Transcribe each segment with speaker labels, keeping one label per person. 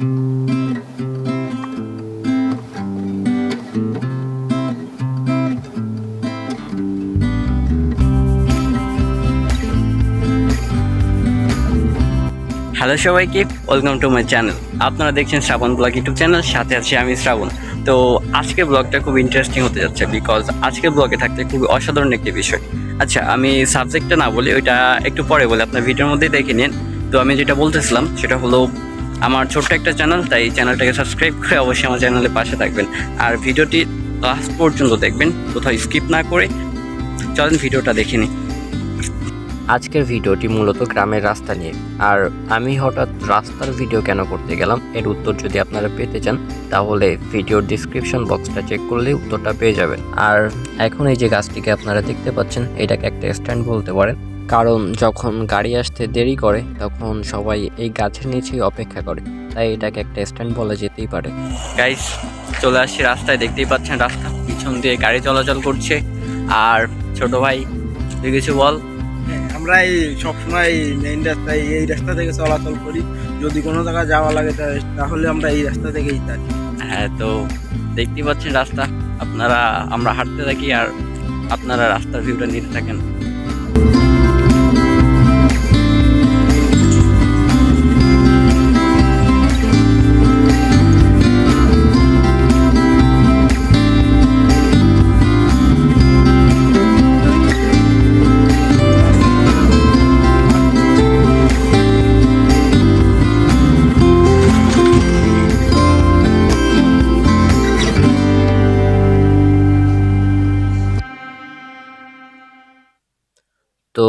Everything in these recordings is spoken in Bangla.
Speaker 1: হ্যালো সবাইকে, ওয়েলকাম টু মাই চ্যানেল। আপনারা দেখছেন শ্রাবণ ব্লগ ইউটিউব চ্যানেল, সাথে আছি আমি শ্রাবণ। তো আজকের ব্লগটা খুব ইন্টারেস্টিং হতে যাচ্ছে, বিকজ আজকের ব্লগে থাকতে খুবই অসাধারণ একটি বিষয়। আচ্ছা, আমি সাবজেক্টটা না বলি, ওইটা একটু পরে বলে, আপনার ভিডিওর মধ্যেই দেখে নিন। তো আমি যেটা বলতেছিলাম সেটা হলো, আমার ছোট্ট একটা চ্যানেল, তাই চ্যানেলটাকে সাবস্ক্রাইব করে অবশ্যই আমার চ্যানেলের পাশে থাকবেন, আর ভিডিওটি লাস্ট পর্যন্ত দেখবেন, কোথাও স্কিপ না করে। চলেন ভিডিওটা দেখে নিই। আজকের ভিডিওটি মূলত গ্রামের রাস্তা নিয়ে, আর আমি হঠাৎ রাস্তার ভিডিও কেন করতে গেলাম এর উত্তর যদি আপনারা পেতে চান, তাহলে ভিডিওর ডিসক্রিপশন বক্সটা চেক করলেই উত্তরটা পেয়ে যাবেন। আর এখন এই যে গাছটিকে আপনারা দেখতে পাচ্ছেন, এটাকে একটা স্ট্যান্ড বলতে পারেন, কারণ যখন গাড়ি আসতে দেরি করে তখন সবাই এই গাছের নিচেই অপেক্ষা করে, তাই এটাকে একটা স্ট্যান্ড বলা যেতেই পারে। গাইস, চলে আসছি রাস্তায়, দেখতেই পাচ্ছেন রাস্তা পিছন দিয়ে গাড়ি চলাচল করছে। আর ছোট ভাই, তুই কিছু বল।
Speaker 2: আমরা এই সবসময় মেইন রাস্তায় এই রাস্তা থেকে চলাচল করি, যদি কোনো জায়গায় যাওয়া লাগে তাহলে আমরা এই রাস্তা থেকেই থাকি।
Speaker 1: হ্যাঁ, তো দেখতেই পাচ্ছেন রাস্তা, আমরা হাঁটতে থাকি আর আপনারা রাস্তার ভিউটা নিতে থাকেন। তো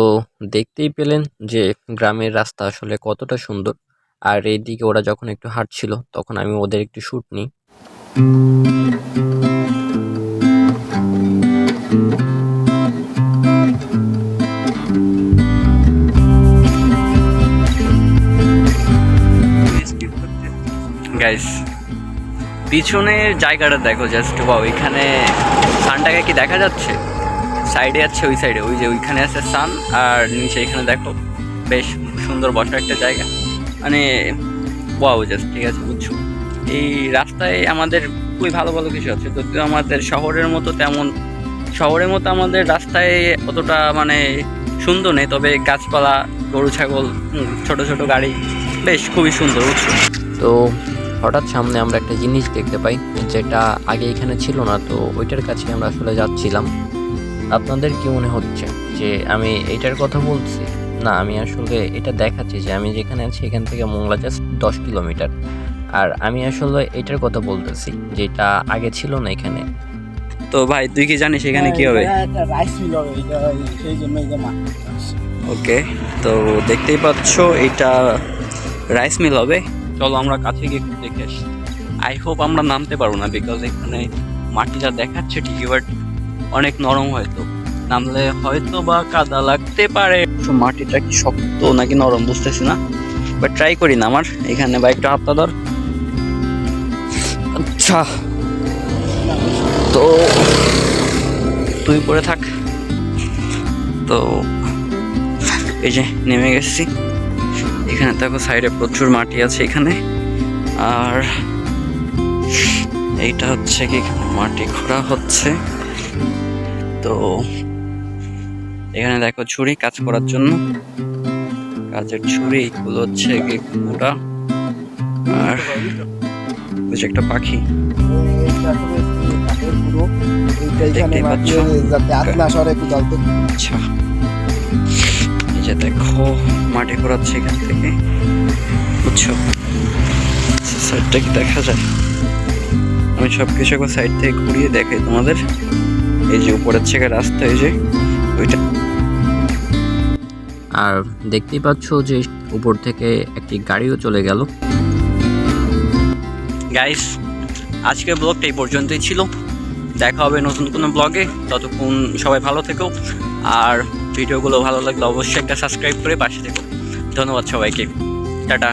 Speaker 1: দেখতেই পেলেন যে গ্রামের রাস্তা আসলে কতটা সুন্দর। আর এইদিকে ওরা যখন একটু হাঁটছিল তখন আমি ওদের একটু শ্যুট নিই। গাইস, পিছনের জায়গাটা দেখো জাস্ট, ওয়াও! এখানে সানটাকে কি দেখা যাচ্ছে? সাইডে আছে, ওই সাইডে, ওই যে ওইখানে আছে সান, আর নিচে এখানে দেখো বেশ সুন্দর বসার একটা জায়গা, মানে ওয়াও জাস্ট। ঠিক আছে, বুঝছো? এই রাস্তায় আমাদের খুবই ভালো ভালো কিছু আছে, যদিও আমাদের শহরের মতো আমাদের রাস্তায় অতটা মানে সুন্দর নেই, তবে গাছপালা, গরু ছাগল, ছোট ছোট গাড়ি বেশ খুবই সুন্দর, বুঝছো? তো হঠাৎ সামনে আমরা একটা জিনিস দেখতে পাই, যেটা আগে এখানে ছিল না, তো ওইটার কাছে আমরা আসলে যাচ্ছিলাম। আপনাদের কি মনে হচ্ছে যে আমি এইটার কথা বলছি? না, আমি আসলে এটা দেখাচ্ছি যে আমি যেখানে আছি এখান থেকে মোংলা জাস্ট 10 কিলোমিটার, আর আমি আসলে এটার কথা বলতেছি যেটা আগে ছিল না এখানে। তো ভাই, তুই কি জানিস এখানে কি হবে?
Speaker 2: রাইস মিল হবে, সেই জন্য
Speaker 1: ওকে, তো দেখতেই পাচ্ছ এটা রাইস মিল হবে। চলো আমরা কাছে গিয়ে একটু দেখে আসি। আই হোপ আমরা নামতে পারবো না, বিকজ এখানে মাটিটা দেখাচ্ছে ঠিকই, বাট অনেক নরম, হয়তো নামলে হয়তো বা কাদা লাগতে পারে। মাটিটা কি শক্ত নাকি নরম বুঝতেছি না, বাট ট্রাই করি না। আমার এখানে বাইকটা হাতটা ধর। আচ্ছা, তো তুই পরে থাক। তো এই যে নেমে গেছি, এখানে দেখো সাইডে প্রচুর মাটি আছে এখানে, আর এইটা হচ্ছে কি মাটি খোঁড়া হচ্ছে। তো এখানে দেখো ছুরি, কাজ করার জন্য কাজের ছুরি, এগুলো হচ্ছে কি কুড়া, আর বুঝে একটা পাখি দেখতেই পাচ্ছ। আচ্ছা, এই যে দেখো মাটি খোঁড়াচ্ছে এখান থেকে, বুঝছো? সাইডটা কি দেখা যায়? আমি সবকিছু একবার সাইড থেকে ঘুরিয়ে দেখাই তোমাদের। এই যে উপরের থেকে রাস্তা, এই যে ওইটা, আর দেখতেই পাচ্ছ যে উপর থেকে একটি গাড়িও চলে গেল। গাইস, আজকের ব্লগটা এই পর্যন্তই ছিল, দেখা হবে নতুন কোনো ব্লগে। ততক্ষণ সবাই ভালো থেকো, আর ভিডিওগুলো ভালো লাগলে অবশ্যই একটা সাবস্ক্রাইব করে পাশে থেকো। ধন্যবাদ সবাইকে, টাটা।